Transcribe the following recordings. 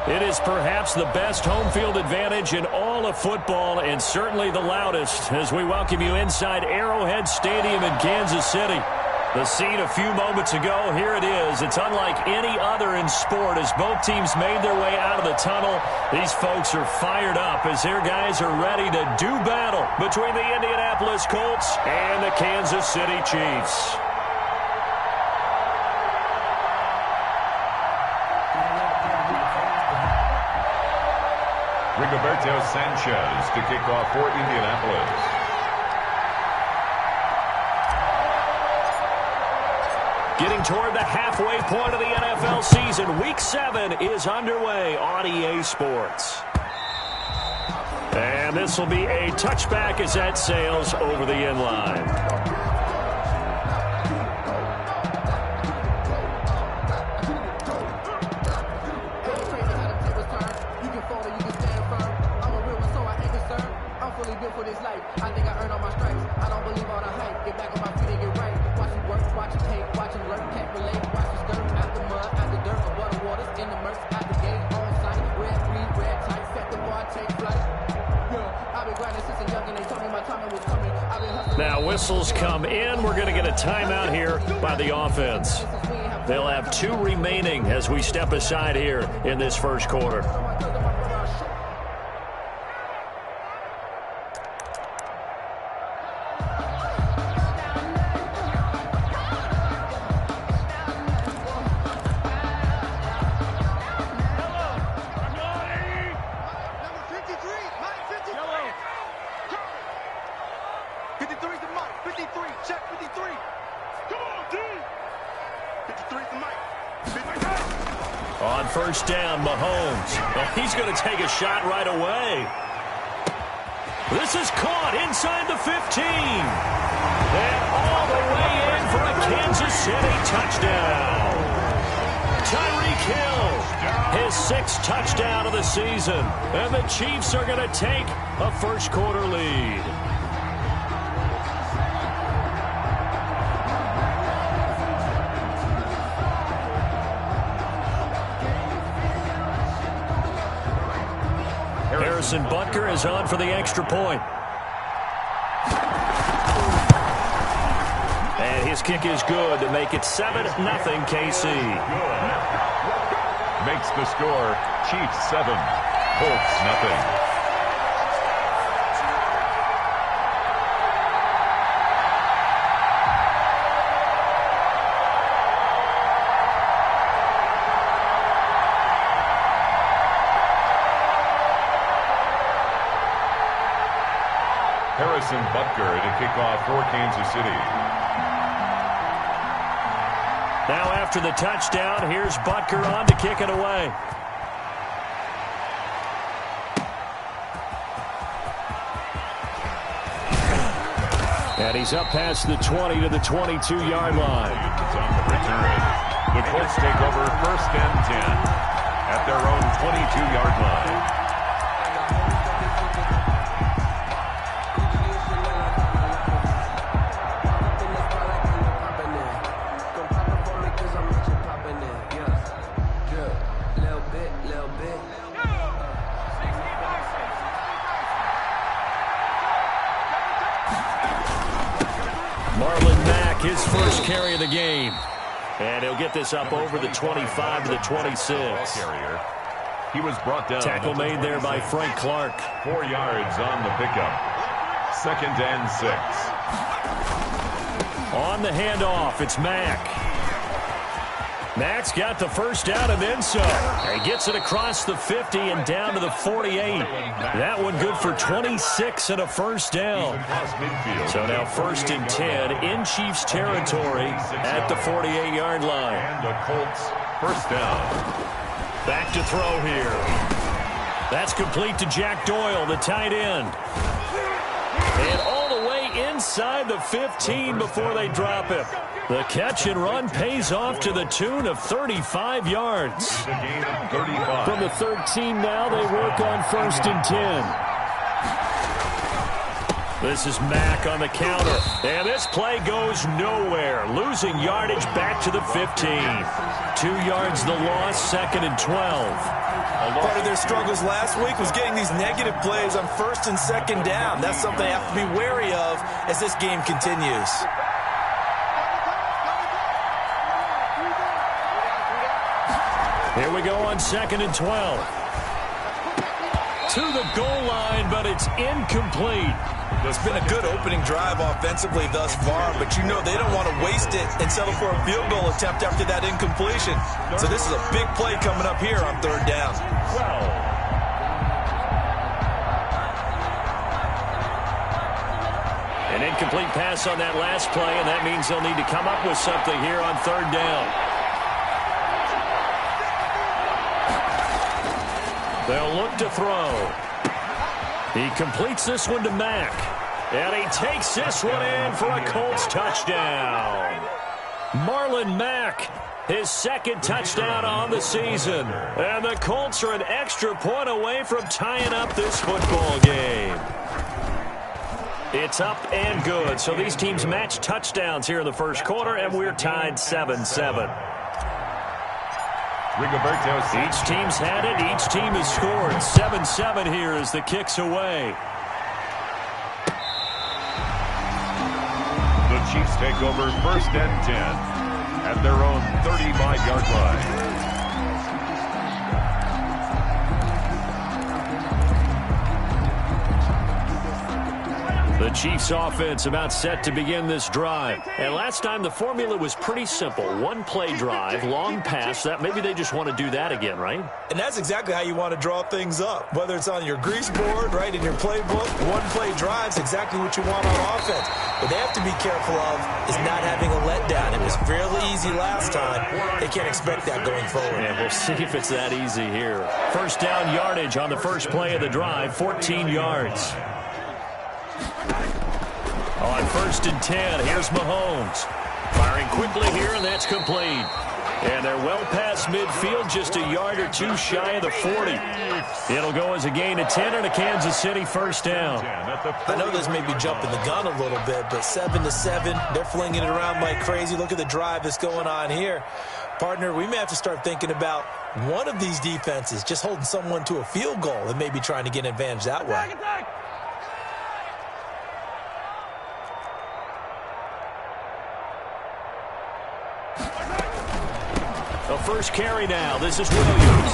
It is perhaps the best home field advantage in all of football and certainly the loudest as we welcome you inside Arrowhead Stadium in Kansas City. The scene a few moments ago, here it is. It's unlike any other in sport as both teams made their way out of the tunnel. These folks are fired up as their guys are ready to do battle between the Indianapolis Colts and the Kansas City Chiefs. Rigoberto Sanchez to kick off for Indianapolis. Getting toward the halfway point of the NFL season, Week 7 is underway on EA Sports. And this will be a touchback as that sails over the end line. Now whistles come in. We're going to get a timeout here by the offense. They'll have 2 remaining as we step aside here in this first quarter. On first down, Mahomes. Well, he's going to take a shot right away. This is caught inside the 15. And all the way in for a Kansas City touchdown. Tyreek Hill, his 6th touchdown of the season. And the Chiefs are going to take a first quarter lead. Harrison Butker is on for the extra point. And his kick is good to make it 7-0 KC. Makes the score Chiefs 7, Colts nothing. Harrison Butker to kick off for Kansas City. Now after the touchdown, here's Butker on to kick it away. And he's up past the 20 to the 22-yard line. On the return. The Colts take over 1st and 10 at their own 22-yard line. His first carry of the game. And he'll get this up over the 25 to the 26. He was brought down. Tackle made there by Frank Clark. 4 yards on the pickup. 2nd and 6. On the handoff, it's Mack. Mack's got the first down and then some. He gets it across the 50 and down to the 48. That one good for 26 and a first down. So now 1st and 10 in Chiefs territory at the 48-yard line. And the Colts first down. Back to throw here. That's complete to Jack Doyle, the tight end. And all the way inside the 15 before they drop him. The catch and run pays off to the tune of 35 yards. From the 13 now, they work on 1st and 10. This is Mack on the counter. And this play goes nowhere. Losing yardage back to the 15. 2 yards the loss, 2nd and 12. Part of their struggles last week was getting these negative plays on 1st and 2nd down. That's something they have to be wary of as this game continues. Here we go on 2nd and 12. To the goal line, but it's incomplete. It's been a good opening drive offensively thus far, but you know they don't want to waste it and settle for a field goal attempt after that incompletion. So this is a big play coming up here on 3rd down. An incomplete pass on that last play, and that means they'll need to come up with something here on 3rd down. They'll look to throw. He completes this one to Mack. And he takes this one in for a Colts touchdown. Marlon Mack, his 2nd touchdown on the season. And the Colts are an extra point away from tying up this football game. It's up and good. So these teams match touchdowns here in the first quarter, and we're tied 7-7. Each team's had it. Each team has scored. 7-7 here as the kick's away. The Chiefs take over 1st and 10 at their own 35-yard line. The Chiefs offense about set to begin this drive. And last time the formula was pretty simple. 1-play drive, long pass. That maybe they just want to do that again, right? And that's exactly how you want to draw things up. Whether it's on your grease board, right, in your playbook, 1-play drive's exactly what you want on offense. What they have to be careful of is not having a letdown. It was fairly easy last time. They can't expect that going forward. And we'll see if it's that easy here. 1st down yardage on the first play of the drive, 14 yards. On 1st and 10, here's Mahomes. Firing quickly here, and that's complete. And they're well past midfield, just a yard or two shy of the 40. It'll go as a gain of 10 and a Kansas City 1st down. I know this may be jumping the gun a little bit, but 7-7, they're flinging it around like crazy. Look at the drive that's going on here. Partner, we may have to start thinking about one of these defenses just holding someone to a field goal and maybe trying to get an advantage that way. The first carry now. This is Williams.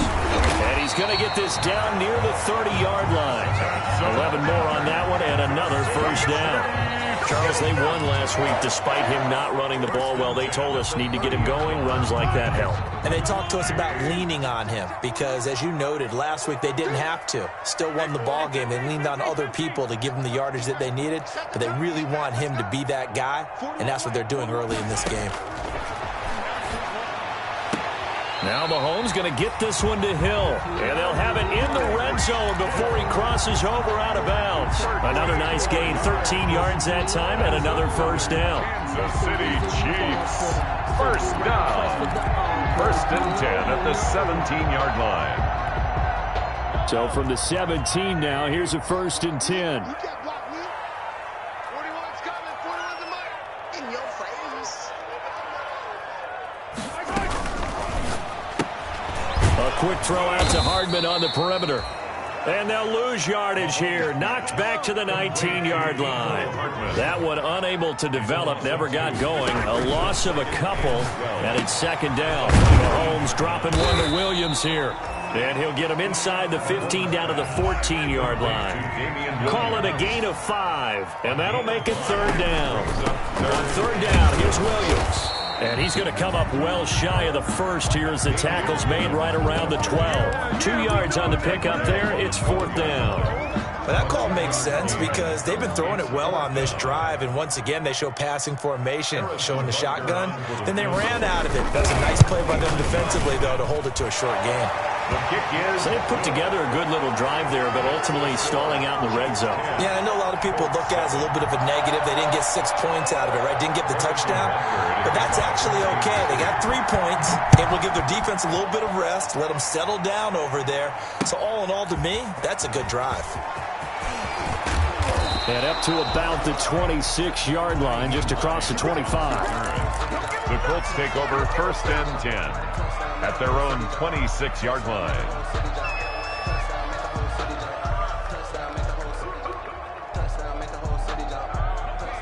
And he's going to get this down near the 30-yard line. 11 more on that one and another 1st down. Charles, they won last week despite him not running the ball well. They told us need to get him going. Runs like that help. And they talked to us about leaning on him because, as you noted, last week they didn't have to. Still won the ball game. They leaned on other people to give them the yardage that they needed, but they really want him to be that guy, and that's what they're doing early in this game. Now Mahomes going to get this one to Hill. And they'll have it in the red zone before he crosses over out of bounds. Another nice gain, 13 yards that time, and another 1st down. Kansas City Chiefs. 1st down. 1st and 10 at the 17-yard line. So from the 17 now, here's a 1st and 10. Quick throw out to Hardman on the perimeter. And they'll lose yardage here. Knocked back to the 19-yard line. That one unable to develop, never got going. A loss of a couple, and it's 2nd down. Mahomes dropping one to Williams here. And he'll get him inside the 15 down to the 14-yard line. Call it a gain of 5, and that'll make it 3rd down. On 3rd down, here's Williams. And he's going to come up well shy of the 1st here as the tackle's made right around the 12. 2 yards on the pickup there. It's 4th down. Well, that call makes sense because they've been throwing it well on this drive, and once again they show passing formation, showing the shotgun. Then they ran out of it. That's a nice play by them defensively, though, to hold it to a short gain. The kick is. So they put together a good little drive there, but ultimately stalling out in the red zone. Yeah, I know a lot of people look at it as a little bit of a negative. They didn't get 6 points out of it, right? Didn't get the touchdown. But that's actually okay. They got 3 points, and we'll give their defense a little bit of rest, let them settle down over there. So all in all, to me, that's a good drive. And up to about the 26-yard line, just across the 25. The Colts take over 1st and 10 at their own 26-yard line.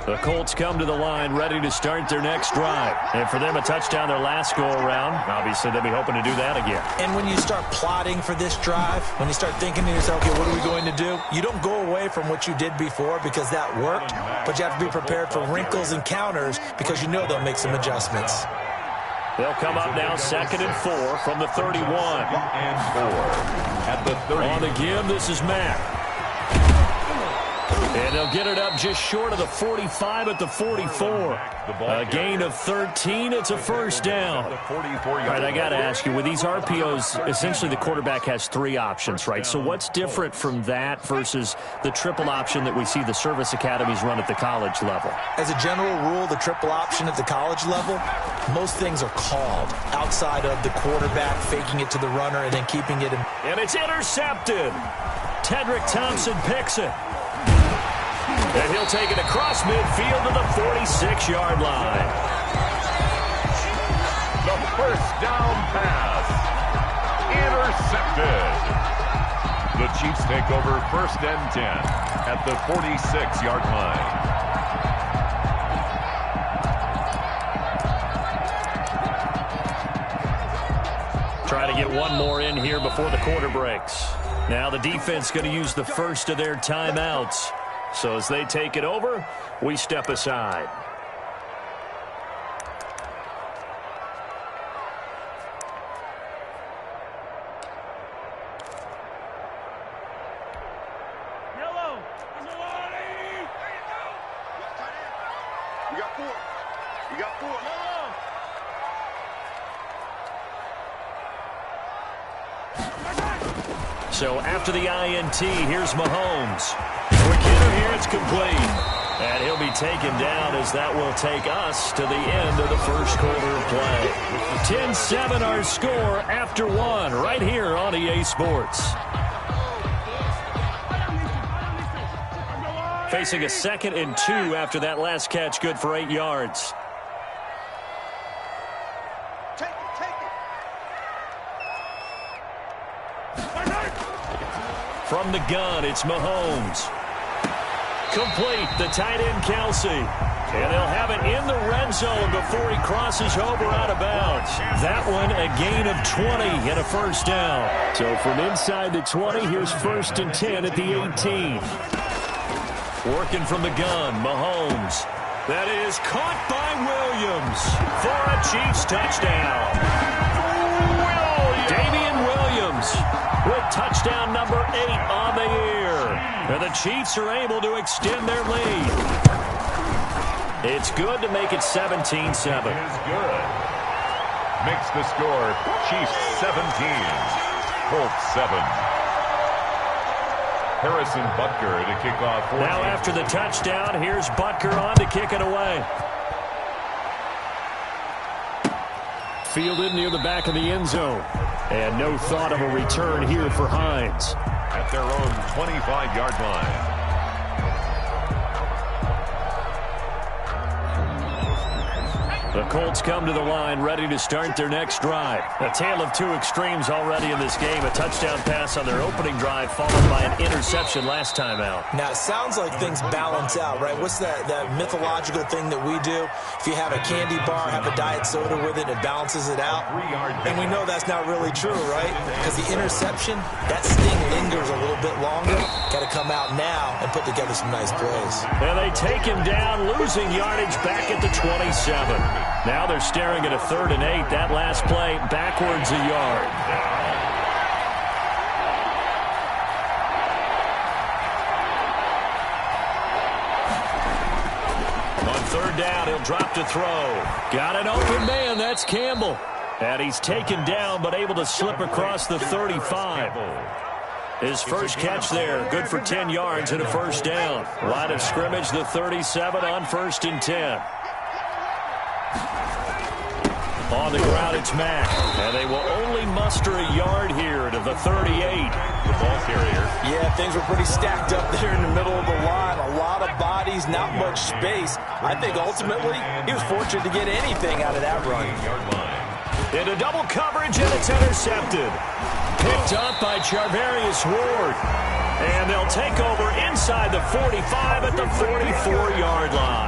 The Colts come to the line ready to start their next drive. And for them, a touchdown their last go-around. Obviously, they'll be hoping to do that again. And when you start plotting for this drive, when you start thinking to yourself, okay, what are we going to do? You don't go away from what you did before because that worked, but you have to be prepared for wrinkles and counters because you know they'll make some adjustments. They'll come up now 2nd and 4 from the 31. 2nd and 4 at the 30. On the give, this is Mack. And they'll get it up just short of the 45 at the 44. A gain of 13. It's a first down. All right, I got to ask you, with these RPOs, essentially the quarterback has 3 options, right? So what's different from that versus the triple option that we see the service academies run at the college level? As a general rule, the triple option at the college level, most things are called outside of the quarterback faking it to the runner and then keeping it in. And it's intercepted. Tedrick Thompson picks it. And he'll take it across midfield to the 46-yard line. The first down pass. Intercepted. The Chiefs take over 1st and 10 at the 46-yard line. Try to get one more in here before the quarter breaks. Now the defense going to use the first of their timeouts. So as they take it over, we step aside. Yellow. We got 4. We got 4. So after the INT, here's Mahomes. Here it's complete. And he'll be taken down as that will take us to the end of the first quarter of play. 10-7 our score after 1 right here on EA Sports. Facing a 2nd and 2 after that last catch, good for 8 yards. From the gun, it's Mahomes. Complete, the tight end, Kelsey. And they'll have it in the red zone before he crosses over out of bounds. That one, a gain of 20 and a first down. So from inside the 20, here's 1st and 10 at the 18. Working from the gun, Mahomes. That is caught by Williams for a Chiefs touchdown. Damian Williams with touchdown number 8 on the year. And the Chiefs are able to extend their lead. It's good to make it 17-7. It is good. Makes the score Chiefs 17, Colts 7. Harrison Butker to kick off. Now after the touchdown, here's Butker on to kick it away. Fielded near the back of the end zone. And no thought of a return here for Hines. At their own 25-yard line. The Colts come to the line ready to start their next drive. A tale of 2 extremes already in this game. A touchdown pass on their opening drive followed by an interception last time out. Now, it sounds like things balance out, right? What's that mythological thing that we do? If you have a candy bar, have a diet soda with it, it balances it out. And we know that's not really true, right? Because the interception, that sting lingers a little bit longer. Got to come out now and put together some nice plays. And they take him down, losing yardage back at the 27. Now they're staring at a 3rd and 8. That last play backwards a yard. On 3rd down, he'll drop to throw. Got an open man. That's Campbell. And he's taken down but able to slip across the 35. His first catch there, good for 10 yards and a first down. Line of scrimmage, the 37 on 1st and 10. On the ground, it's Mack. And they will only only muster a yard here to the 38. The ball carrier. Yeah, things were pretty stacked up there in the middle of the line. A lot of bodies, not much space. I think ultimately he was fortunate to get anything out of that run. Into double coverage, and it's intercepted. Picked up by Charvarius Ward. And they'll take over inside the 45 at the 44-yard line.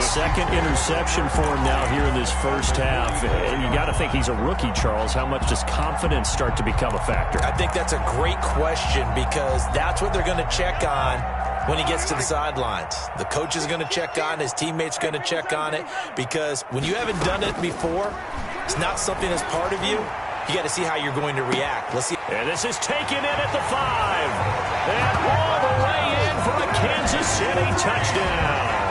Second interception for him now here in this first half. And you got to think he's a rookie, Charles. How much does confidence start to become a factor? I think that's a great question because that's what they're going to check on when he gets to the sidelines. The coach is going to check on it. His teammates are going to check on it because when you haven't done it before, it's not something that's part of you. You got to see how you're going to react. Let's see. And this is taken in at the 5. And all the way in for a Kansas City touchdown.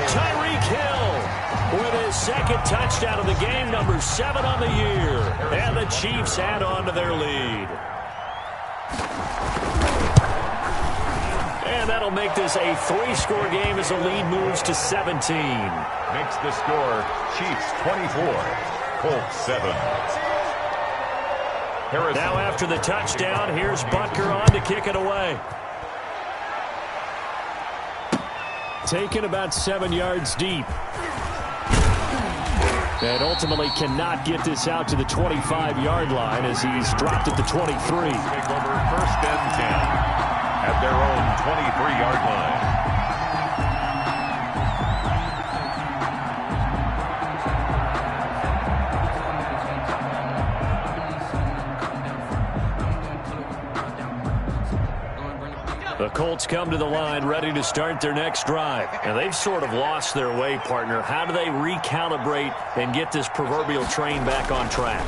Tyreek Hill with his second touchdown of the game, number 7 on the year. And the Chiefs add on to their lead. And that'll make this a 3-score game as the lead moves to 17. Makes the score Chiefs 24, Colts 7. Harrison. Now after the touchdown, here's Butker on to kick it away. Taken about 7 yards deep. And ultimately cannot get this out to the 25-yard line as he's dropped at the 23. Take over first and 10 at their own 23-yard line. The Colts come to the line ready to start their next drive. And they've sort of lost their way, partner. How do they recalibrate and get this proverbial train back on track?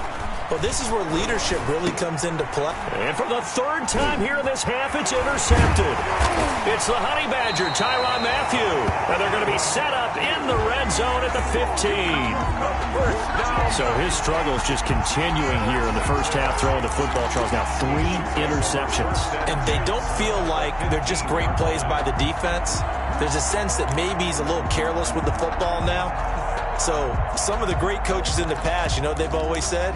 Well, this is where leadership really comes into play. And for the 3rd time here in this half, it's intercepted. It's the Honey Badger, Tyrann Mathieu. And they're going to be set up in the red zone at the 15. So his struggles just continuing here in the first half throwing the football, Charles. Now 3 interceptions. And they don't feel like they're just great plays by the defense. There's a sense that maybe he's a little careless with the football now. So some of the great coaches in the past, you know what they've always said?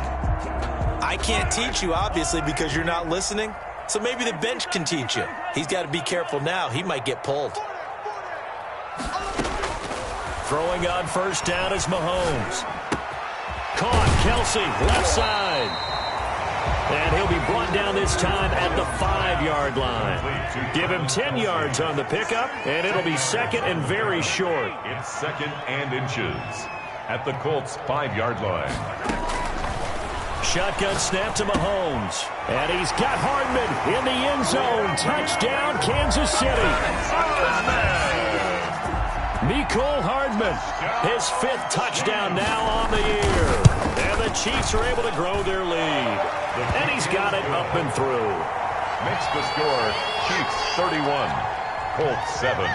I can't teach you, obviously, because you're not listening. So maybe the bench can teach you. He's got to be careful now. He might get pulled. Throwing on first down is Mahomes. Caught, Kelsey, left side. And he'll be brought down this time at the 5-yard line. Give him 10 yards on the pickup, and it'll be second and very short. It's second and inches at the Colts 5-yard line. Shotgun snap to Mahomes. And he's got Hardman in the end zone. Touchdown, Kansas City. Mecole Hardman, his 5th touchdown now on the year. And the Chiefs are able to grow their lead. And he's got it up and through. Makes the score Chiefs 31, Colts 7.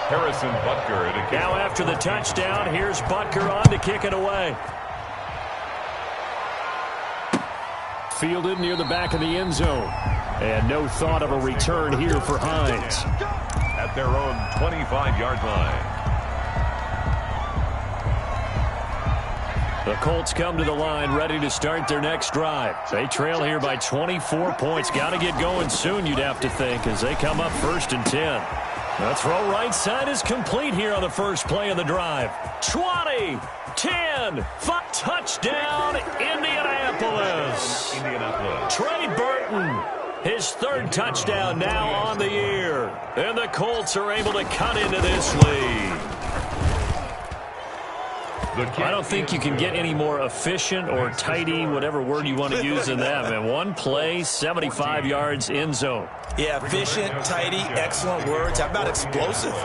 Harrison Butker at a kick. Now after the touchdown, here's Butker on to kick it away. Fielded near the back of the end zone. And no thought of a return here for Hines. At their own 25-yard line. The Colts come to the line ready to start their next drive. They trail here by 24 points. Got to get going soon, you'd have to think, as they come up 1st and 10. The throw right side is complete here on the first play of the drive. 20, 10, 5, touchdown, Indianapolis. Trey Burton, his 3rd touchdown now on the year. And the Colts are able to cut into this lead. I don't think you can get any more efficient or tidy, whatever word you want to use in that, man. One play, 75 yards, end zone. Yeah, efficient, tidy, excellent words. How about explosive?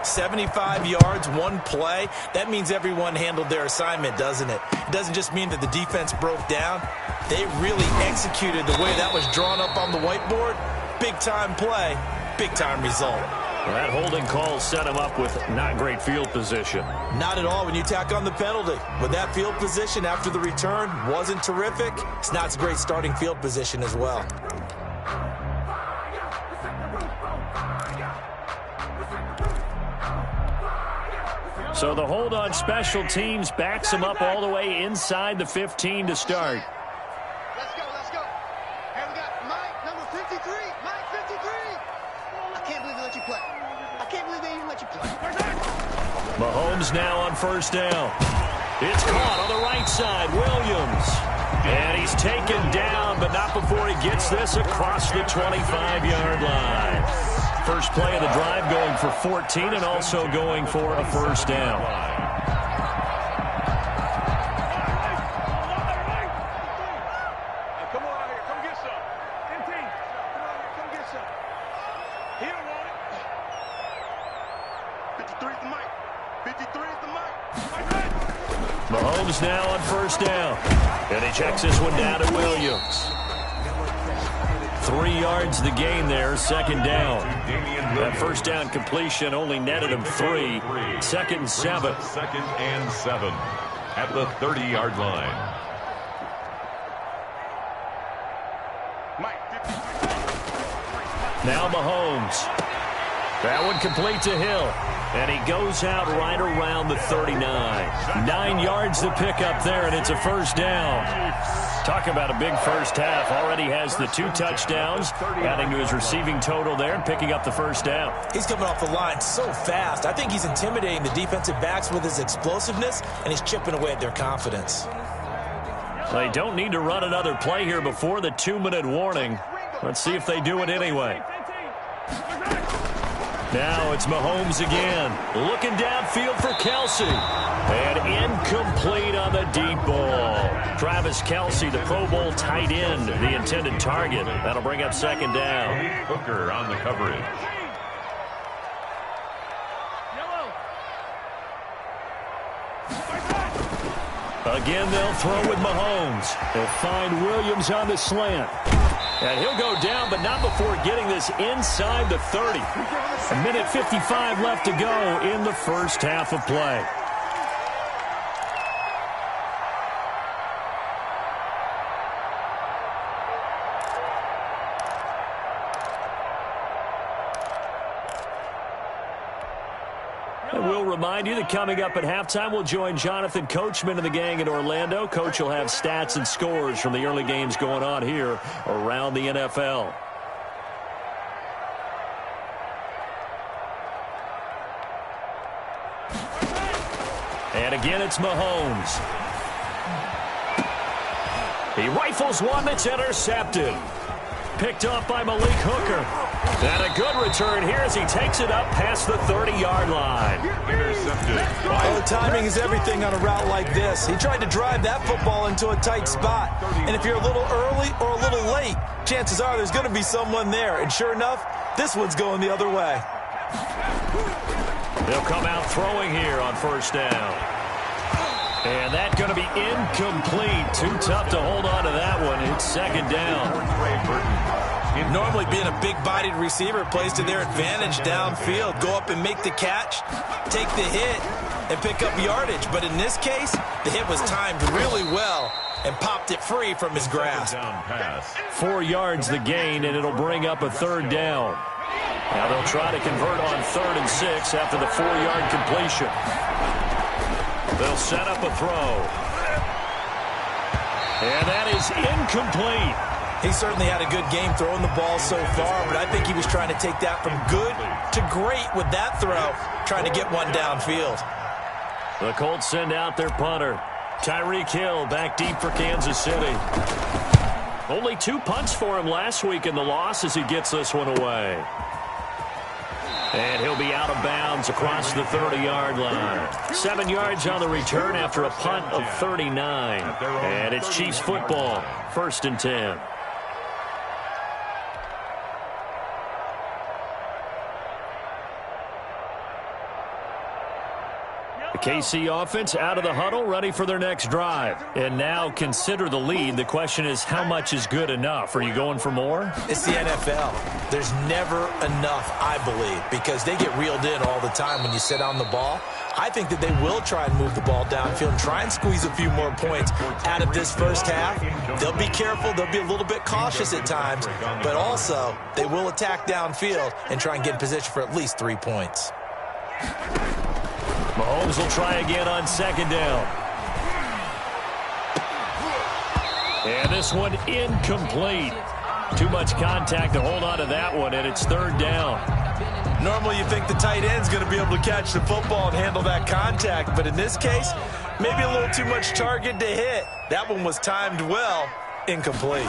75 yards, one play. That means everyone handled their assignment, doesn't it? It doesn't just mean that the defense broke down. They really executed the way that was drawn up on the whiteboard. Big-time play, big-time result. That holding call set him up with not great field position. Not at all when you tack on the penalty. With that field position after the return wasn't terrific. It's not a great starting field position as well. So the hold on special teams backs them up all the way inside the 15 to start. Let's go, let's go. Here we got Mike, number 53. Mike, 53. I can't believe they let you play. I can't believe they even let you play. Mahomes now on first down. It's caught on the right side. Williams. And he's taken down, but not before he gets this across the 25-yard line. First play of the drive going for 14 and also going for a first down. Come on out here. Come get some. 15. Come on out here. Come get some. He don't want it. 53 is the mic. 53 is the mic. Mahomes now on first down. And he checks this one down to Williams. 3 yards the gain there, second down. That first down completion only netted him 3. Second and 7. Second and 7 at the 30-yard line. Now Mahomes. That one complete to Hill. And he goes out right around the 39. 9 yards to pick up there, and it's a first down. Talk about a big first half. Already has the 2 touchdowns, adding to his receiving total there and picking up the first down. He's coming off the line so fast. I think he's intimidating the defensive backs with his explosiveness, and he's chipping away at their confidence. They don't need to run another play here before the 2-minute warning. Let's see if they do it anyway. Now it's Mahomes again. Looking downfield for Kelsey. And incomplete on the deep ball. Travis Kelsey, the Pro Bowl tight end, the intended target. That'll bring up second down. Hooker on the coverage. Again, they'll throw with Mahomes. They'll find Williams on the slant. And he'll go down, but not before getting this inside the 30. 1:55 left to go in the first half of play. And we'll remind you that coming up at halftime, we'll join Jonathan Coachman and the gang in Orlando. Coach will have stats and scores from the early games going on here around the NFL. And again, it's Mahomes. He rifles one that's intercepted. Picked off by Malik Hooker. And a good return here as he takes it up past the 30-yard line. Intercepted. Oh, timing is everything on a route like this. He tried to drive that football into a tight spot. And if you're a little early or a little late, chances are there's going to be someone there. And sure enough, this one's going the other way. They'll come out throwing here on first down. And that's going to be incomplete. Too tough to hold on to that one. It's second down. Normally being a big-bodied receiver plays to their advantage downfield. Go up and make the catch, take the hit, and pick up yardage. But in this case, the hit was timed really well and popped it free from his grasp. 4 yards the gain, and it'll bring up a third down. Now they'll try to convert on 3rd and 6 after the 4-yard completion. They'll set up a throw. And that is incomplete. He certainly had a good game throwing the ball so far, but I think he was trying to take that from good to great with that throw, trying to get one downfield. The Colts send out their punter. Tyreek Hill back deep for Kansas City. Only 2 punts for him last week in the loss as he gets this one away. And he'll be out of bounds across the 30-yard line. 7 yards on the return after a punt of 39. And it's Chiefs football, 1st and 10. The KC offense out of the huddle, ready for their next drive. And now consider the lead. The question is, how much is good enough? Are you going for more? It's the NFL. There's never enough, I believe, because they get reeled in all the time when you sit on the ball. I think that they will try and move the ball downfield and try and squeeze a few more points out of this first half. They'll be careful. They'll be a little bit cautious at times, but also they will attack downfield and try and get in position for at least 3 points. Mahomes will try again on second down. And this one incomplete. Too much contact to hold on to that one, and it's third down. Normally you think the tight end's going to be able to catch the football and handle that contact, but in this case, maybe a little too much target to hit. That one was timed well, incomplete.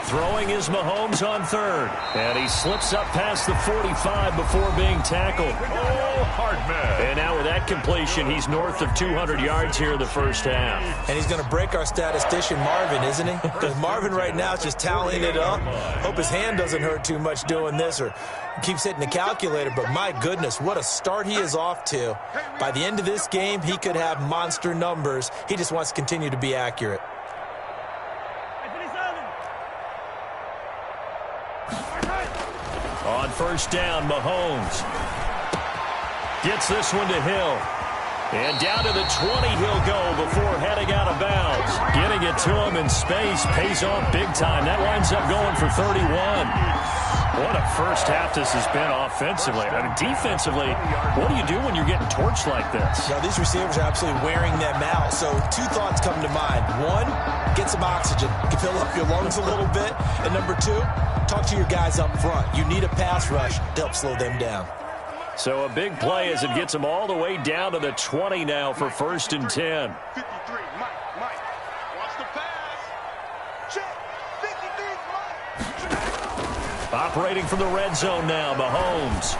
Throwing is Mahomes on third, and he slips up past the 45 before being tackled. Oh, Hardman. And now with that completion, he's north of 200 yards here in the first half. And he's going to break our statistician Marvin, isn't he? Because Marvin right now is just tallying it up. Hope his hand doesn't hurt too much doing this or keeps hitting the calculator. But my goodness, what a start he is off to. By the end of this game, he could have monster numbers. He just wants to continue to be accurate. On first down, Mahomes gets this one to Hill. And down to the 20 he'll go before heading out of bounds. Getting it to him in space pays off big time. That winds up going for 31. What a first half this has been offensively. I mean, defensively, what do you do when you're getting torched like this? Now, these receivers are absolutely wearing them out. So two thoughts come to mind. One, get some oxygen. You can fill up your lungs a little bit. And number two, talk to your guys up front. You need a pass rush to help slow them down. So a big play as it gets them all the way down to the 20 now for first and 10. 53, Mike. Watch the pass. Check. 53, Mike. Operating from the red zone now, Mahomes.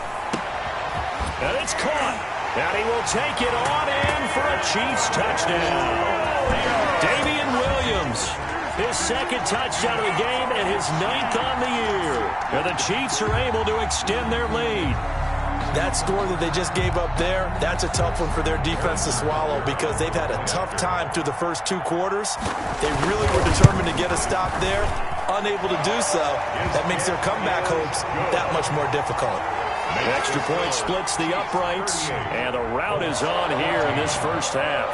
And it's caught. And he will take it on in for a Chiefs touchdown. Damian Williams. His second touchdown of the game and his 9th on the year. And the Chiefs are able to extend their lead. That score that they just gave up there, that's a tough one for their defense to swallow because they've had a tough time through the first two quarters. They really were determined to get a stop there, unable to do so. That makes their comeback hopes that much more difficult. The extra point splits the uprights, and the route is on here in this first half.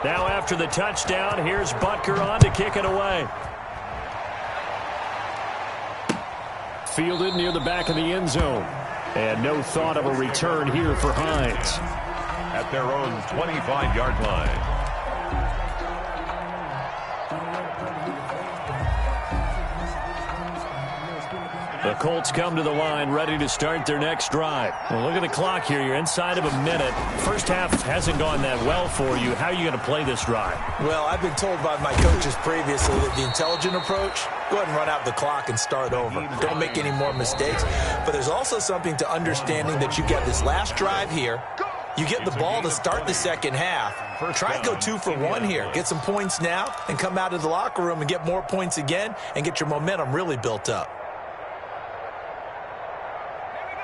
Now after the touchdown, here's Butker on to kick it away. Fielded near the back of the end zone. And no thought of a return here for Hines. At their own 25-yard line. The Colts come to the line ready to start their next drive. Well, look at the clock here. You're inside of a minute. First half hasn't gone that well for you. How are you going to play this drive? Well, I've been told by my coaches previously that the intelligent approach, go ahead and run out the clock and start over. Don't make any more mistakes. But there's also something to understanding that you get this last drive here. You get the ball to start the second half. Try and go 2 for 1 here. Get some points now and come out of the locker room and get more points again and get your momentum really built up.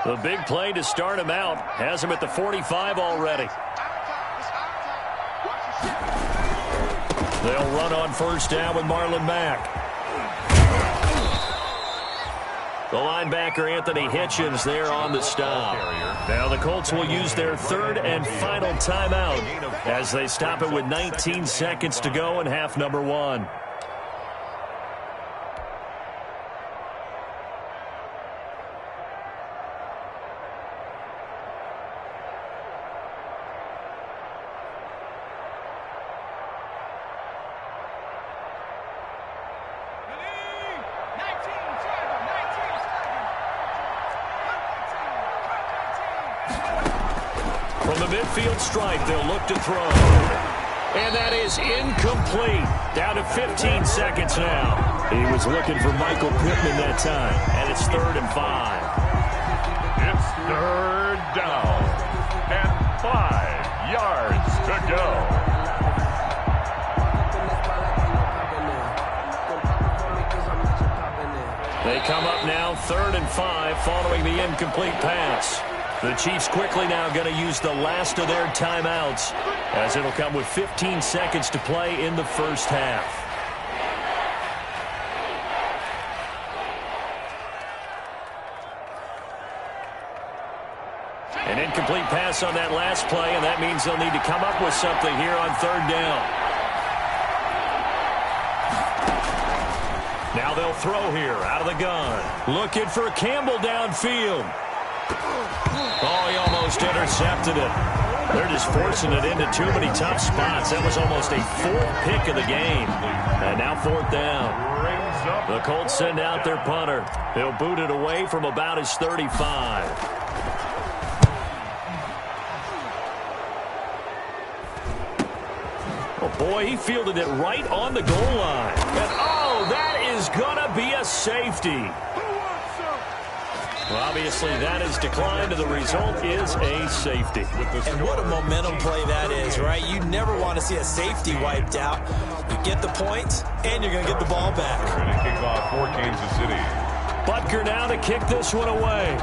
The big play to start him out has him at the 45 already. They'll run on first down with Marlon Mack. The linebacker Anthony Hitchens there on the stop. Now the Colts will use their third and final timeout as they stop it with 19 seconds to go in half number 1. From the midfield stripe, they'll look to throw. And that is incomplete. Down to 15 seconds now. He was looking for Michael Pittman that time. And it's 3rd and 5. It's 3rd down. And 5 yards to go. They come up now 3rd and 5 following the incomplete pass. The Chiefs quickly now going to use the last of their timeouts as it'll come with 15 seconds to play in the first half. An incomplete pass on that last play, and that means they'll need to come up with something here on 3rd down. Now they'll throw here out of the gun. Looking for Campbell downfield. Oh, he almost intercepted it. They're just forcing it into too many tough spots. That was almost a fourth pick of the game. And now fourth down. The Colts send out their punter. He'll boot it away from about his 35. Oh, boy, he fielded it right on the goal line. And, oh, that is going to be a safety. Well, obviously, that has declined, and the result is a safety. And what a momentum play that is, right? You never want to see a safety wiped out. You get the points, and you're going to get the ball back. They're going to kick off for Kansas City. Butker now to kick this one away.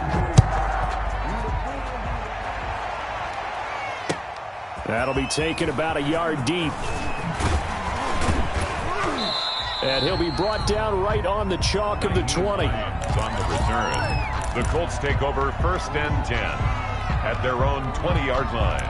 That'll be taken about a yard deep. And he'll be brought down right on the chalk of the 20. On the return. The Colts take over 1st and 10 at their own 20-yard line.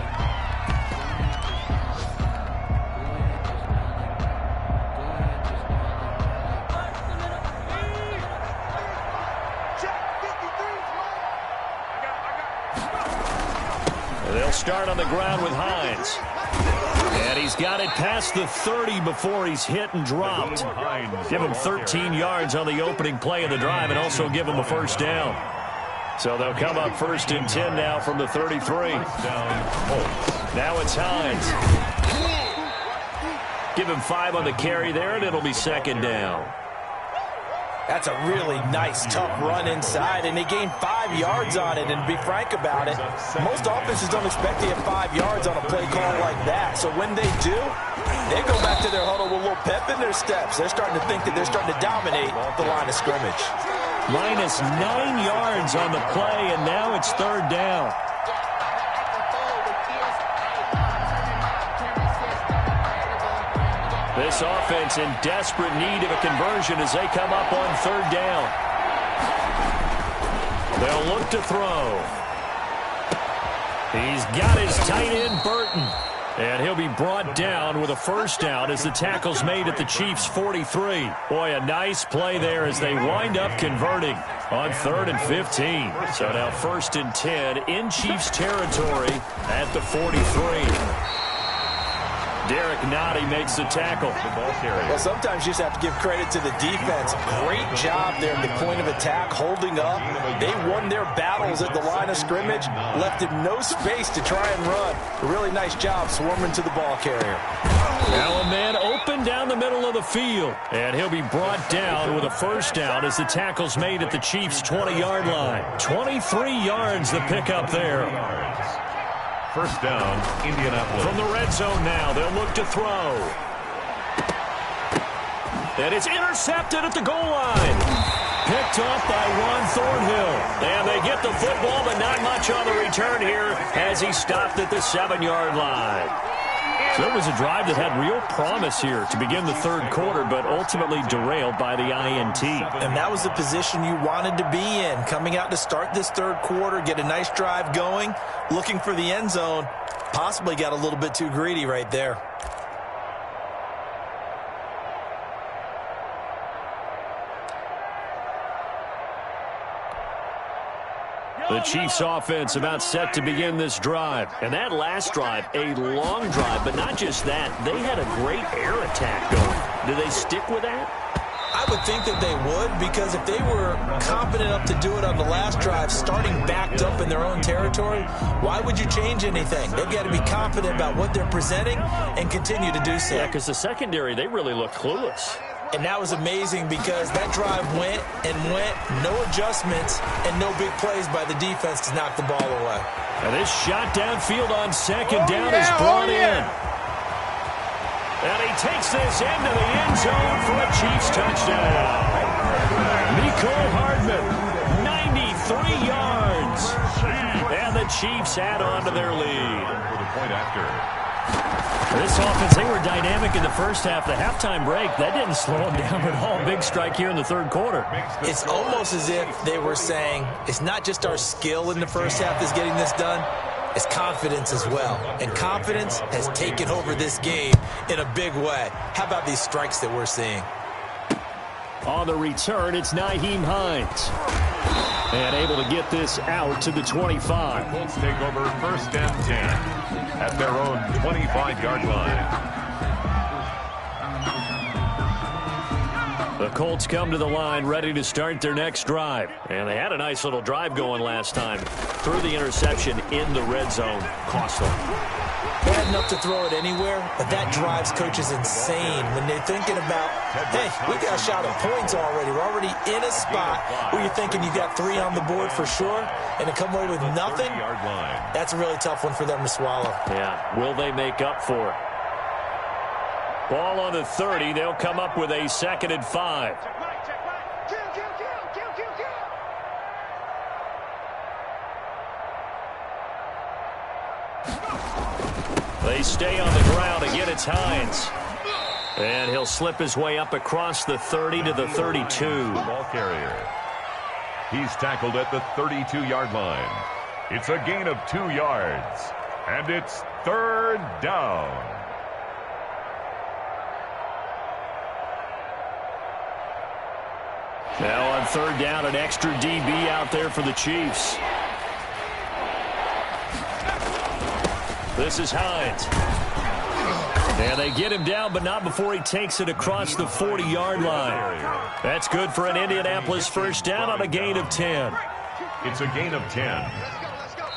They'll start on the ground with Hines. And he's got it past the 30 before he's hit and dropped. Give him 13 yards on the opening play of the drive and also give him a first down. So they'll come up 1st and 10 now from the 33. Now it's Hines. Give him 5 on the carry there, and it'll be 2nd down. That's a really nice, tough run inside, and they gained 5 yards on it. And to be frank about it, most offenses don't expect to get 5 yards on a play call like that. So when they do, they go back to their huddle with a little pep in their steps. They're starting to think that they're starting to dominate the line of scrimmage. Minus 9 yards on the play, and now it's 3rd down. This offense in desperate need of a conversion as they come up on 3rd down. They'll look to throw. He's got his tight end, Burton. And he'll be brought down with a first down as the tackle's made at the Chiefs' 43. Boy, a nice play there as they wind up converting on 3rd and 15. So now 1st and 10 in Chiefs territory at the 43. Derek Nottie makes the tackle. Well, sometimes you just have to give credit to the defense. Great job there at the point of attack, holding up. They won their battles at the line of scrimmage, left him no space to try and run. A really nice job swarming to the ball carrier. Now a man open down the middle of the field, and he'll be brought down with a first down as the tackle's made at the Chiefs' 20-yard line. 23 yards the pickup there. First down, Indianapolis. From the red zone now, they'll look to throw. And it's intercepted at the goal line. Picked off by Juan Thornhill. And they get the football, but not much on the return here as he stopped at the 7-yard line. So it was a drive that had real promise here to begin the 3rd quarter, but ultimately derailed by the INT. And that was the position you wanted to be in, coming out to start this 3rd quarter, get a nice drive going, looking for the end zone. Possibly got a little bit too greedy right there. The Chiefs offense about set to begin this drive. And that last drive, a long drive, but not just that. They had a great air attack going. Do they stick with that? I would think that they would, because if they were confident enough to do it on the last drive, starting backed up in their own territory, why would you change anything? They've got to be confident about what they're presenting and continue to do so. Yeah, because the secondary, they really look clueless. And that was amazing because that drive went and went, no adjustments, and no big plays by the defense to knock the ball away. And this shot downfield on 2nd down is brought in. And he takes this into the end zone for a Chiefs touchdown. Mecole Hardman, 93 yards. And the Chiefs add on to their lead. For the point after. This offense, they were dynamic in the first half. The halftime break, that didn't slow them down at all. Big strike here in the 3rd quarter. It's almost as if they were saying, it's not just our skill in the first half that's getting this done, it's confidence as well. And confidence has taken over this game in a big way. How about these strikes that we're seeing? On the return, it's Nyheim Hines. And able to get this out to the 25. Colts take over 1st and 10. at their own 25-yard line. The Colts come to the line ready to start their next drive. And they had a nice little drive going last time. Threw the interception in the red zone. Cost them. Bad enough to throw it anywhere, but that drives coaches insane when they're thinking about, hey, we got a shot at points already. We're already in a spot where you're thinking you got 3 on the board for sure, and to come away with nothing, that's a really tough one for them to swallow. Yeah, will they make up for it? Ball on the 30. They'll come up with a 2nd and 5. They stay on the ground. Again, it's Hines. And he'll slip his way up across the 30 to the 32. Ball carrier. He's tackled at the 32-yard line. It's a gain of 2 yards. And it's 3rd down. Now on 3rd down, an extra DB out there for the Chiefs. This is Hines. And they get him down, but not before he takes it across the 40-yard line. That's good for an Indianapolis first down on a gain of 10. It's a gain of 10.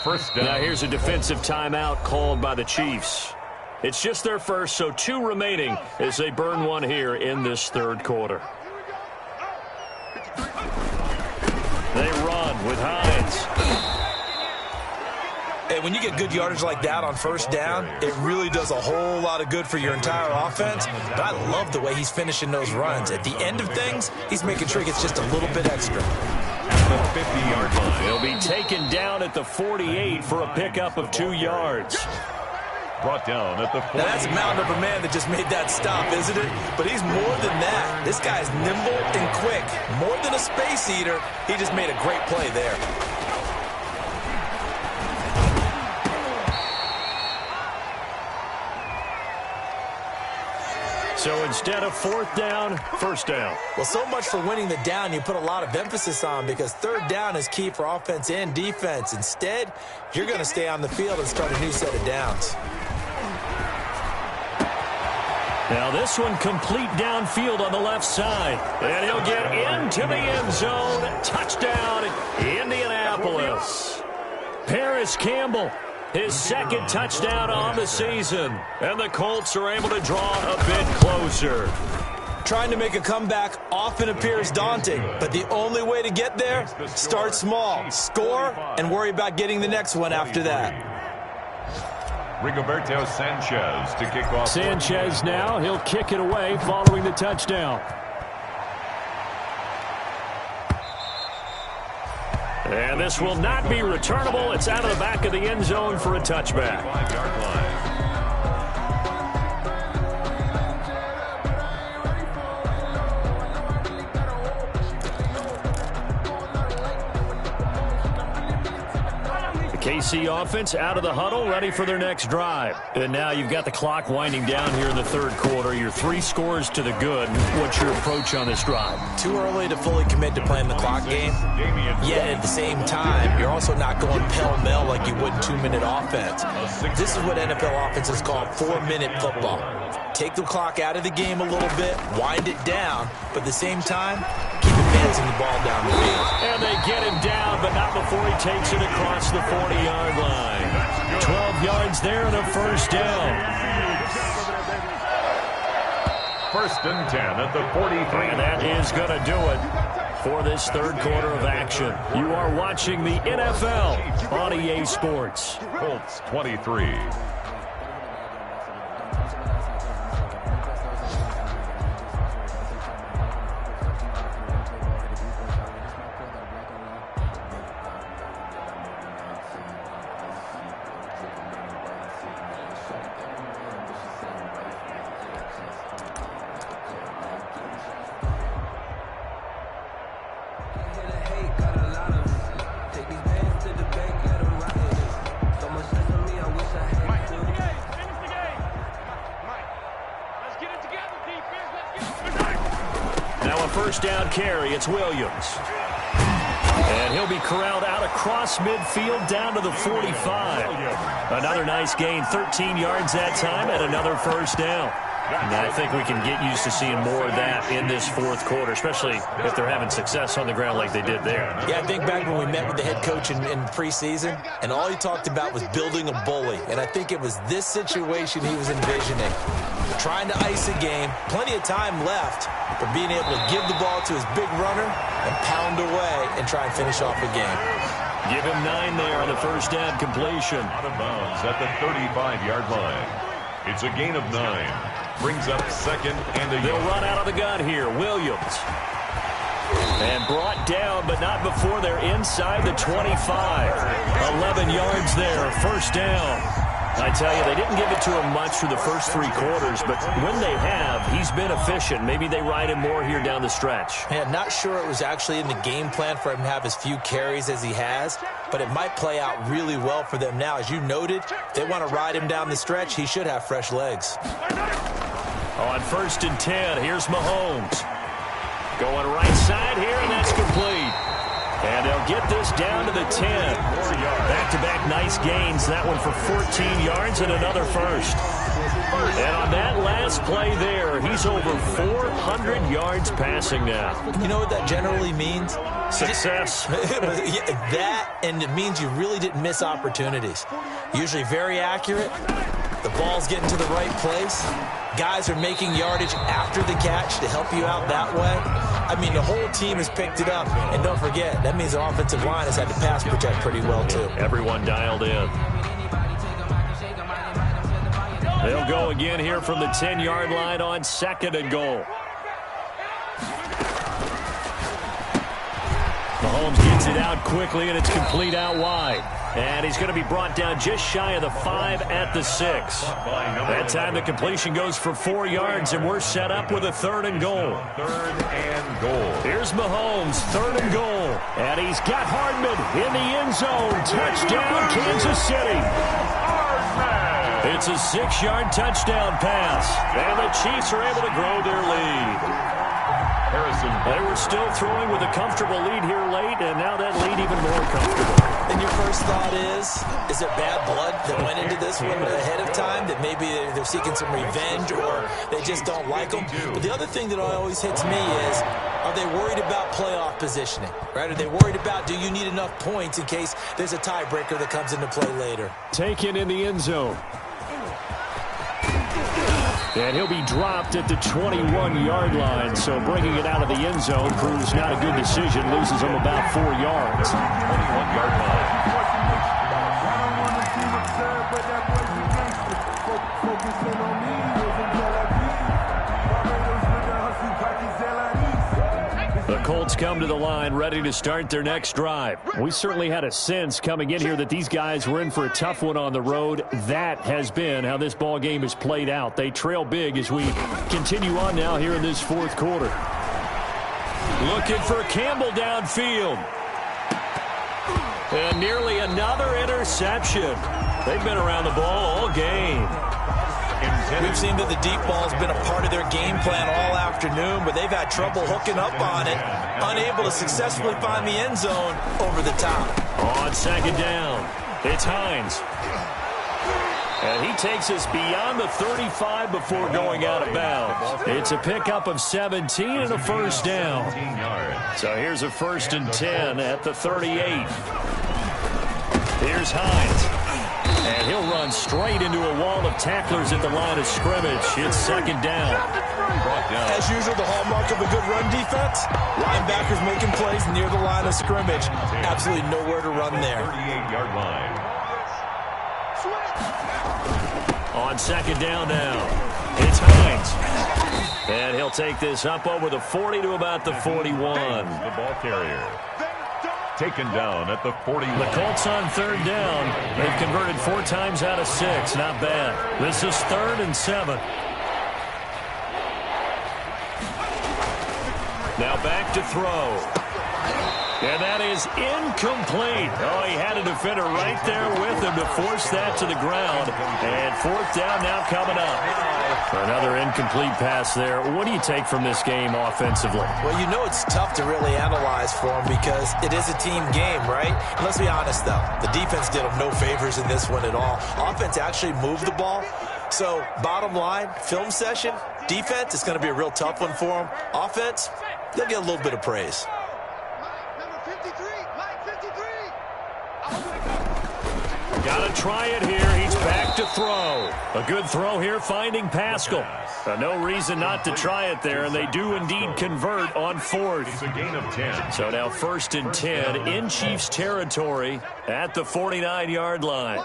First down. Now here's a defensive timeout called by the Chiefs. It's just their first, so 2 remaining as they burn one here in this 3rd quarter. They run with Hines. And when you get good yardage like that on first down, it really does a whole lot of good for your entire offense. But I love the way he's finishing those runs. At the end of things, he's making sure he gets just a little bit extra. At the 50-yard line. He'll be taken down at the 48 for a pickup of 2 yards. Brought down at the 48. Now that's a mountain of a man that just made that stop, isn't it? But he's more than that. This guy's nimble and quick. More than a space eater, he just made a great play there. So instead of 4th down, 1st down. Well, so much for winning the down you put a lot of emphasis on, because 3rd down is key for offense and defense. Instead, you're going to stay on the field and start a new set of downs. Now this one complete downfield on the left side. And he'll get into the end zone. Touchdown, Indianapolis. Paris Campbell, his 2nd touchdown on the season. And the Colts are able to draw a bit closer. Trying to make a comeback often appears daunting, but the only way to get there, start small, score, and worry about getting the next one after that. Rigoberto Sanchez to kick off. Sanchez now, he'll kick it away following the touchdown. And this will not be returnable. It's out of the back of the end zone for a touchback. 5-yard line. KC offense out of the huddle, ready for their next drive. And now you've got the clock winding down here in the 3rd quarter. You're 3 scores to the good. What's your approach on this drive? Too early to fully commit to playing the clock game. Yet at the same time, you're also not going pell-mell like you would in 2-minute offense. This is what NFL offenses call 4-minute football. Take the clock out of the game a little bit, wind it down, but at the same time, keep advancing the ball down the field. And they get him down, but not before he takes it across the 40-yard line. 12 yards there and a first down. 1st and 10 at the 43. And that is going to do it for this 3rd quarter of action. You are watching the NFL on EA Sports. Colts 23. First down carry, it's Williams. And he'll be corralled out across midfield down to the 45. Another nice gain, 13 yards that time, and another first down. And I think we can get used to seeing more of that in this fourth quarter, especially if they're having success on the ground like they did there. Yeah, I think back when we met with the head coach in preseason, and all he talked about was building a bully. And I think it was this situation he was envisioning. Trying to ice a game, plenty of time left, but being able to give the ball to his big runner and pound away and try and finish off the game. Give him 9 there on the first down completion. Out of bounds at the 35-yard line. It's a gain of 9. Brings up second and a yard. They'll run out of the gun here. Williams. And brought down, but not before they're inside the 25. 11 yards there. First down. I tell you, they didn't give it to him much for the first 3 quarters, but when they have, he's been efficient. Maybe they ride him more here down the stretch. Yeah, not sure it was actually in the game plan for him to have as few carries as he has, but it might play out really well for them now. As you noted, if they want to ride him down the stretch, he should have fresh legs. On first and 10, here's Mahomes. Going right side here, and that's complete. And they'll get this down to the 10. Back-to-back nice gains. That one for 14 yards and another first. And on that last play there, he's over 400 yards passing now. You know what that generally means? Success. That, and it means you really didn't miss opportunities. Usually very accurate. The ball's getting to the right place. Guys are making yardage after the catch to help you out that way. I mean, the whole team has picked it up. And don't forget, that means the offensive line has had to pass protect pretty well, too. Everyone dialed in. They'll go again here from the 10-yard line on second and goal. Mahomes gets it out quickly, and it's complete out wide. And he's going to be brought down just shy of the 5 at the 6. That time the completion goes for 4 yards, and we're set up with a 3rd and goal. 3rd and goal. Here's Mahomes, 3rd and goal. And he's got Hardman in the end zone. Touchdown, Kansas City. It's a 6-yard touchdown pass. And the Chiefs are able to grow their lead. They were still throwing with a comfortable lead here late, and now that lead even more comfortable. And your first thought is there bad blood that went into this one ahead of time, that maybe they're seeking some revenge or they just don't like them? But the other thing that always hits me is, are they worried about playoff positioning, right? Are they worried about, do you need enough points in case there's a tiebreaker that comes into play later? Taken in the end zone. And he'll be dropped at the 21-yard line, so bringing it out of the end zone proves not a good decision. Loses him about 4 yards. 21-yard line. The Colts come to the line ready to start their next drive. We certainly had a sense coming in here that these guys were in for a tough one on the road. That has been how this ball game has played out. They trail big as we continue on now here in this fourth quarter. Looking for Campbell downfield. And nearly another interception. They've been around the ball all game. We've seen that the deep ball's been a part of their game plan all afternoon, but they've had trouble hooking up on it, unable to successfully find the end zone over the top. On second down, it's Hines. And he takes us beyond the 35 before going out of bounds. It's a pickup of 17 and a first down. So here's a 1st and 10 at the 38. Here's Hines. And he'll run straight into a wall of tacklers at the line of scrimmage. It's second down. As usual, the hallmark of a good run defense, linebackers making plays near the line of scrimmage. Absolutely nowhere to run there. 38-yard line. On second down now, it's Hines. And he'll take this up over the 40 to about the 41. The ball carrier. Taken down at the 41. The Colts on 3rd down. They've converted 4 times out of 6. Not bad. This is 3rd and 7. Now back to throw. And that is incomplete. Oh, he had a defender right there with him to force that to the ground. And 4th down now coming up. Another incomplete pass there. What do you take from this game offensively? Well, you know it's tough to really analyze for them because it is a team game, right? And let's be honest, though. The defense did them no favors in this one at all. Offense actually moved the ball. So, bottom line, film session, defense, it's going to be a real tough one for them. Offense, they'll get a little bit of praise. Got to try it here. He's back to throw. A good throw here finding Pascal. No reason not to try it there, and they do indeed convert on fourth. It's a gain of 10. So now 1st and 10 in Chiefs territory at the 49-yard line.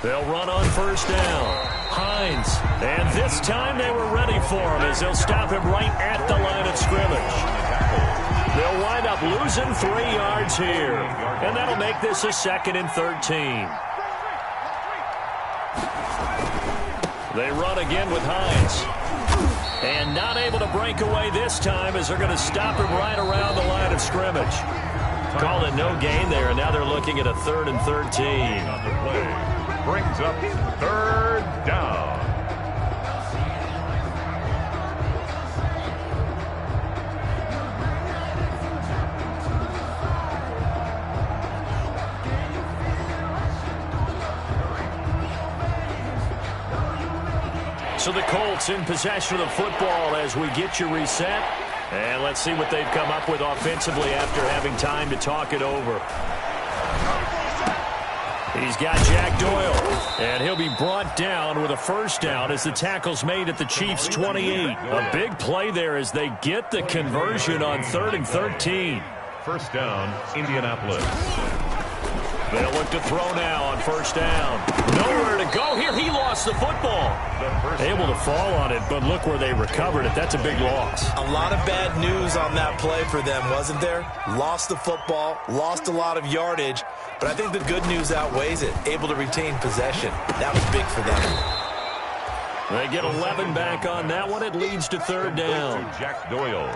They'll run on 1st down. Hines. And this time they were ready for him as they'll stop him right at the line of scrimmage. They'll wind up losing 3 yards here. And that'll make this a 2nd and 13. They run again with Hines. And not able to break away this time as they're going to stop him right around the line of scrimmage. Called it no gain there, and now they're looking at a 3rd and 13. On the play. Brings up 3rd down. So the Colts in possession of the football as we get you reset. And let's see what they've come up with offensively after having time to talk it over. He's got Jack Doyle, and he'll be brought down with a 1st down as the tackle's made at the Chiefs' 28. A big play there as they get the conversion on 3rd and 13. 1st down, Indianapolis. They'll look to throw now on 1st down. Nowhere to go here. He lost the football. Able to fall on it, but look where they recovered it. That's a big loss. A lot of bad news on that play for them, wasn't there? Lost the football, lost a lot of yardage, but I think the good news outweighs it. Able to retain possession. That was big for them. They get 11 back on that one. It leads to 3rd down. Jack Doyle.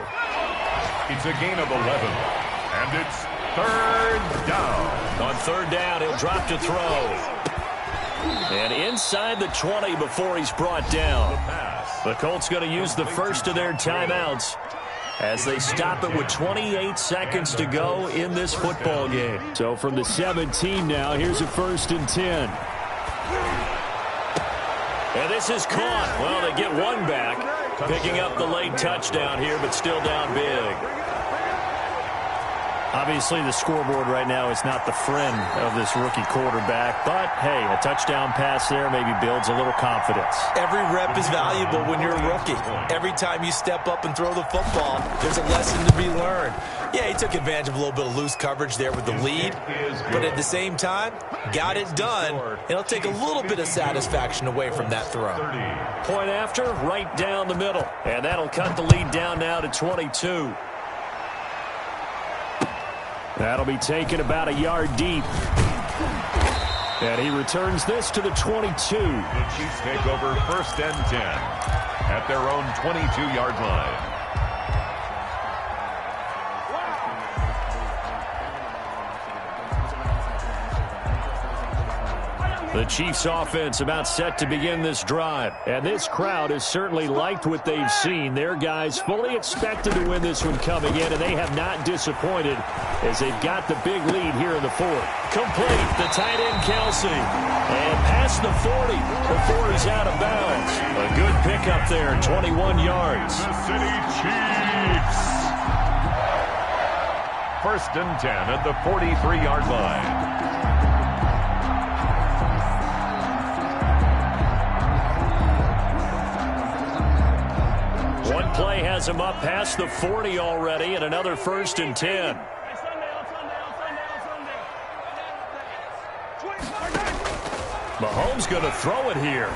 It's a gain of 11, and it's 3rd down. On 3rd down, he'll drop to throw. And inside the 20 before he's brought down. The Colts going to use the first of their timeouts as they stop it with 28 seconds to go in this football game. So from the 17 now, here's a 1st and 10. And this is caught. Well, they get one back, picking up the late touchdown here, but still down big. Obviously, the scoreboard right now is not the friend of this rookie quarterback. But, hey, a touchdown pass there maybe builds a little confidence. Every rep is valuable when you're a rookie. Every time you step up and throw the football, there's a lesson to be learned. Yeah, he took advantage of a little bit of loose coverage there with the lead. But at the same time, got it done. It'll take a little bit of satisfaction away from that throw. Point after, right down the middle. And that'll cut the lead down now to 22. That'll be taken about a yard deep. And he returns this to the 22. The Chiefs take over 1st and 10 at their own 22-yard line. The Chiefs offense about set to begin this drive. And this crowd has certainly liked what they've seen. Their guys fully expected to win this one coming in, and they have not disappointed as they've got the big lead here in the 4th. Complete, the tight end Kelsey. And past the 40 before he's out of bounds. A good pickup there, 21 yards. The City Chiefs. 1st and 10 at the 43-yard line. One play has him up past the 40 already, and another 1st and 10. Mahomes going to throw it here.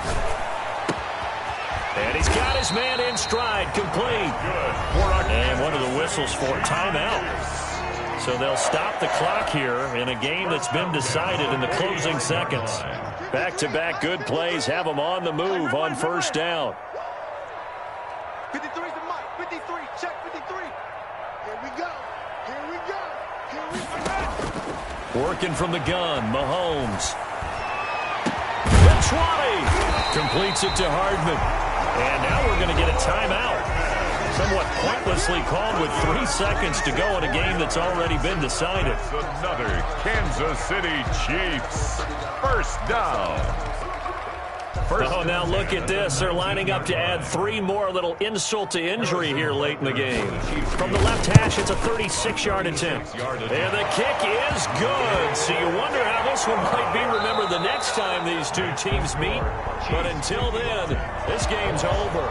And he's got his man in stride, complete. And one of the whistles for timeout. So they'll stop the clock here in a game that's been decided in the closing seconds. Back-to-back good plays have them on the move on 1st down. 53's the mark. 53. Check 53. Here we go. Here we go. Here we go. Working from the gun, Mahomes. The 20. Completes it to Hardman. And now we're going to get a timeout. Somewhat pointlessly called with 3 seconds to go in a game that's already been decided. It's another Kansas City Chiefs first down. Now look at this. They're lining up to add 3 more, little insult to injury here late in the game. From the left hash, it's a 36-yard attempt. And the kick is good. So you wonder how this one might be remembered the next time these two teams meet. But until then, this game's over.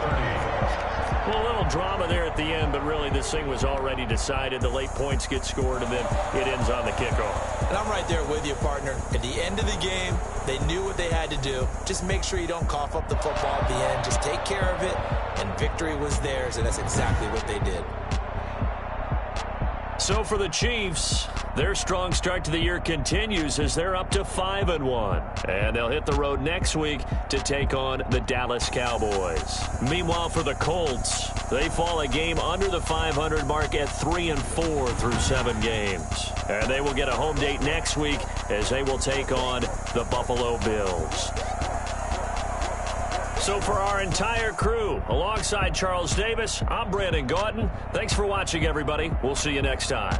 Well, a little drama there at the end, but really this thing was already decided. The late points get scored, and then it ends on the kickoff. And I'm right there with you, partner. At the end of the game, they knew what they had to do. Just make sure you don't cough up the football at the end. Just take care of it, and victory was theirs, and that's exactly what they did. So for the Chiefs, their strong start to the year continues as they're up to 5-1. And they'll hit the road next week to take on the Dallas Cowboys. Meanwhile, for the Colts, they fall a game under the 500 mark at 3-4 through 7 games. And they will get a home date next week as they will take on the Buffalo Bills. So for our entire crew, alongside Charles Davis, I'm Brandon Gautin. Thanks for watching, everybody. We'll see you next time.